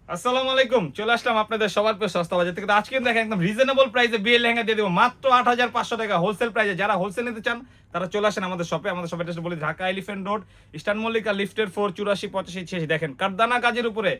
আসসালামু আলাইকুম, চলে আসলাম আপনাদের সবার প্রিয় সস্তা বাজার থেকে। তো আজকে দেখেন একদম রিজনেবল প্রাইসে বিয়ে লেহেঙ্গা দিয়ে দেবো মাত্র ৮৫০০ টাকা হোলসেল প্রাইসে। যারা হোলসেল নিতে চান তারা চলে আসেন আমাদের শপে। আমাদের শপের অ্যাড্রেস বলি Dhaka elephant road, eastern Mallika, লিফটের 4, ৮৪ ৮৫ ৮৬। দেখেন কারদানা কাজের উপরে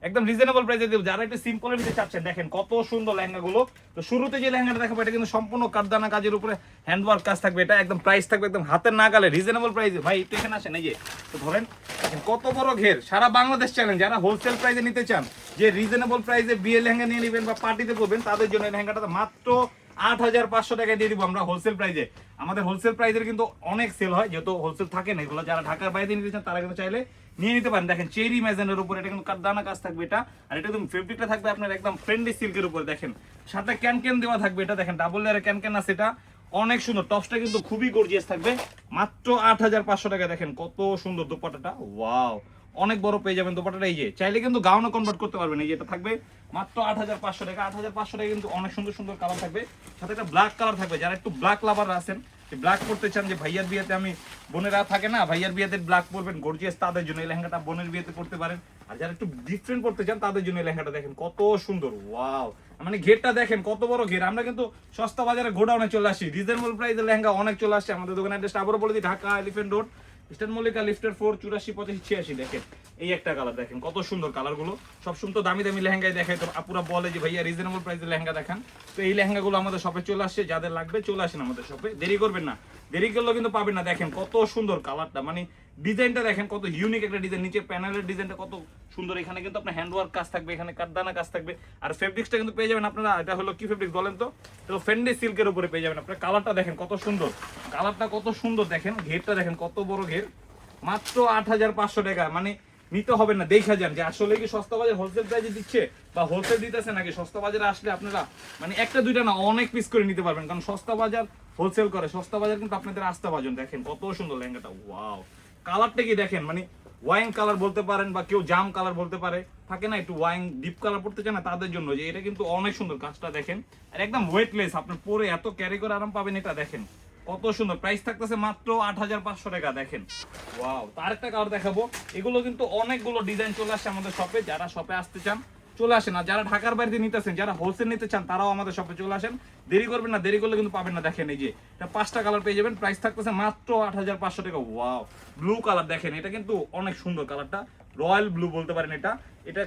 একদম রিজনেবল প্রাইসে দেবো। যারা একটু সিম্পল নিতে চাচ্ছেন দেখেন কত সুন্দর লেহেঙ্গাগুলো। তো শুরুতে যে লেহেঙ্গাটা দেখাবো এটা কিন্তু সম্পূর্ণ কারদানা কাজের উপরে হ্যান্ডওয়ার্ক কাজ থাকবে। এটা একদম প্রাইস থাকবে একদম হাতের নাগালে রিজনেবল প্রাইসে। ভাই একটু এখানে আসেন, এই যে তো ধরেন দেখেন কত বড় ঘের, সারা বাংলাদেশ চ্যালেঞ্জ। যারা হোলসেল প্রাইসে নিতে চান, যে রিজনেবল প্রাইসে বিয়ে লেহেঙ্গা নিয়ে নেবেন বা পার্টিতে পরবেন, তাদের জন্য এই লেহেঙ্গাটা মাত্র ৮৫০০ টাকায় দিয়ে দিব আমরা হোলসেল প্রাইসে। আমাদের হোলসেল প্রাইসের কিন্তু অনেক সেল হয়, যেহেতু হোলসেল থাকে না এগুলো। যারা ঢাকার বাইরে নিতে চান তারা কিন্তু চাইলে নিয়ে নিতে পারেন। দেখেন চেরি ম্যাজেনের উপর এটা কিন্তু কারদানা কাজ থাকবে এটা। আর এটা একদম ফেব্রিকটা থাকবে আপনার একদম ফ্রেন্ডলি সিল্কের উপর। দেখেন সাথে ক্যান দেওয়া থাকবে। এটা দেখেন ডাবল লেয়ারের ক্যান আছে, এটা অনেক সুন্দর। টপসটা কিন্তু খুবই গর্জিয়াস থাকবে মাত্র ৮৫০০ টাকা। দেখেন কত সুন্দর দোপাট্টাটা, ওয়াও অনেক বড় পেয়ে যাবেন দোপাট্টাটা। এই যে চাইলে কিন্তু গাউনও কনভার্ট করতে পারবেন। এই যে এটা থাকবে মাত্র ৮৫০০ টাকা। ৮৫০০ টাকা কিন্তু অনেক সুন্দর সুন্দর কালার থাকবে, সাথে একটা ব্ল্যাক কালার থাকবে। যারা একটু ব্ল্যাক লাভার আছেন, ব্ল্যাক পড়তে চান, যে ভাইয়ার বিয়েতে আমি বোনেরা থাকে না ভাইয়ার বিয়েতে ব্ল্যাক পরবেন গর্জিয়াস, তাদের জন্য এই লেহেঙ্গাটা বোনের বিয়েতে পড়তে পারেন। আর যারা একটু ডিফারেন্ট পড়তে চান তাদের জন্য এই লেহেঙ্গাটা দেখেন কত সুন্দর, ওয়াও। মানে ঘেরটা দেখেন কত বড় ঘের। আমরা কিন্তু সস্তা বাজারে গোডাউনে চলে আসি, রিজনেবল প্রাইসে লেহেঙ্গা অনেক চলে আসছে। আমাদের দোকানের অ্যাড্রেসটা আবারও বলে দিই, Dhaka elephant road, eastern Mallika, লিফটের 4, ৮৪ ৮৫ ৮৬। দেখেন এই একটা কালার, দেখেন কত সুন্দর কালারগুলো। সবসময় তো দামি দামি লেহেঙ্গাই দেখায়, তো আপুরা বলে যে ভাইয়া রিজনেবল প্রাইসে লেহেঙ্গা দেখান। তো এই লেহেঙ্গাগুলো আমাদের শপে চলে আসছে, যাদের লাগবে চলে আসেন আমাদের শপে, দেরি করবেন না। দেরি করলেও কিন্তু পাবেন না। দেখেন কত সুন্দর কালারটা, মানে ডিজাইনটা দেখেন কত ইউনিক একটা ডিজাইন। নিচে প্যানেলের ডিজাইনটা কত সুন্দর। এখানে কিন্তু আপনার হ্যান্ডওয়ার্ক কাজ থাকবে, এখানে কারদানা কাজ থাকবে। আর ফেব্রিক্সটা কিন্তু পেয়ে যাবেন আপনারা, এটা হলো কি ফেব্রিক্স বলেন তো? এটা ফেন্ডি সিল্কের উপরে পেয়ে যাবেন আপনারা। কালারটা দেখেন কত সুন্দর, কালারটা কত সুন্দর। দেখেন ঘেরটা দেখেন কত বড় ঘের, মাত্র ৮৫০০ টাকা। মানে নিতে হবে না, দেখা যান যে আসলে কি সস্তা বাজার হোলসেল প্রাইসে দিচ্ছে বা হোলসেল দিতেছে নাকি। সস্তা বাজারে আসলে আপনারা মানে একটা দুইটা না অনেক পিস করে নিতে পারবেন, কারণ সস্তা বাজার হোলসেল করে। সস্তা বাজার কিন্তু আপনাদের আস্থা বাজন। দেখেন কত সুন্দর লেহেঙ্গাটা, ওয়াও। কালারটা কি দেখেন, মানে ওয়াইন কালার বলতে পারেন বা কেউ জাম কালার বলতে পারে, থাকে না একটু ওয়াইন ডিপ কালার পড়তে চায় না, তাদের জন্য যে এটা কিন্তু অনেক সুন্দর। কাজটা দেখেন আর একদম ওয়েটলেস, আপনার পরে এত ক্যারি করে আরাম পাবেন। এটা দেখেন কত সুন্দর, প্রাইস থাকতেছে মাত্র ৮৫০০ টাকা। দেখেন ওয়াও। তার একটা কালার দেখাবো। এগুলো কিন্তু অনেকগুলো ডিজাইন চলে আসছে আমাদের শপে, যারা শপে আসতে চান চলে আসেন। আর যারা ঢাকার বাইরে নিতেছেন, যারা হোলসেল নিতে চান, তারাও আমাদের শপে চলে আসেন, দেরি করবেন না। দেরি করলে কিন্তু পাবেন না। দেখেন এই যে এটা 5টা কালার পেয়ে যাবেন, প্রাইস থাকতেছে মাত্র ৮৫০০ টাকা। ওয়াও, ব্লু কালার দেখেন, এটা কিন্তু অনেক সুন্দর কালারটা, রয়্যাল ব্লু বলতে পারেন এটা। এটা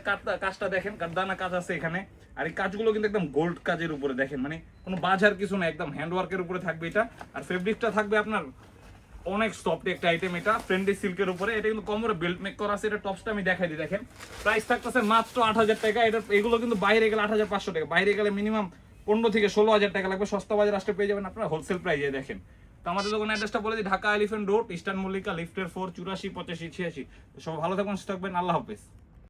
কাজটা দেখেন, কারদানা কাজ আছে এখানে। আর এই কাজগুলো কিন্তু একদম গোল্ড কাজের উপরে। দেখেন মানে কোনো বাজার কিছু না, একদম হ্যান্ডওয়ার্কের উপরে থাকবে এটা। আর ফেব্রিকটা থাকবে আপনার অনেক সফট একটা আইটেম, এটা ফ্রেন্ডলি সিল্কের উপরে। এটা কিন্তু কোমরে বেল্ট মেক করা আছে। এটা টপসটা আমি দেখাই দিই, দেখেন প্রাইস থাকতেছে মাত্র ৮০০০ টাকা। এটা এগুলো কিন্তু বাইরে গেলে ৮৫০০ টাকা, বাইরে গেলে মিনিমাম ১৫ থেকে ১৬ হাজার টাকা লাগবে। সস্তা বাজার আসলে পেয়ে যাবেন আপনারা হোলসেল প্রাইসে। দেখেন তো আমাদের দোকানের অ্যাড্রেসটা বলে দিই, Dhaka elephant road, eastern Mallika, লিফটের 4, ৮৪ ৮৫ ৮৬। সব ভালো থাকবেন, সুস্থ থাকবেন, আল্লাহ হাফেজ।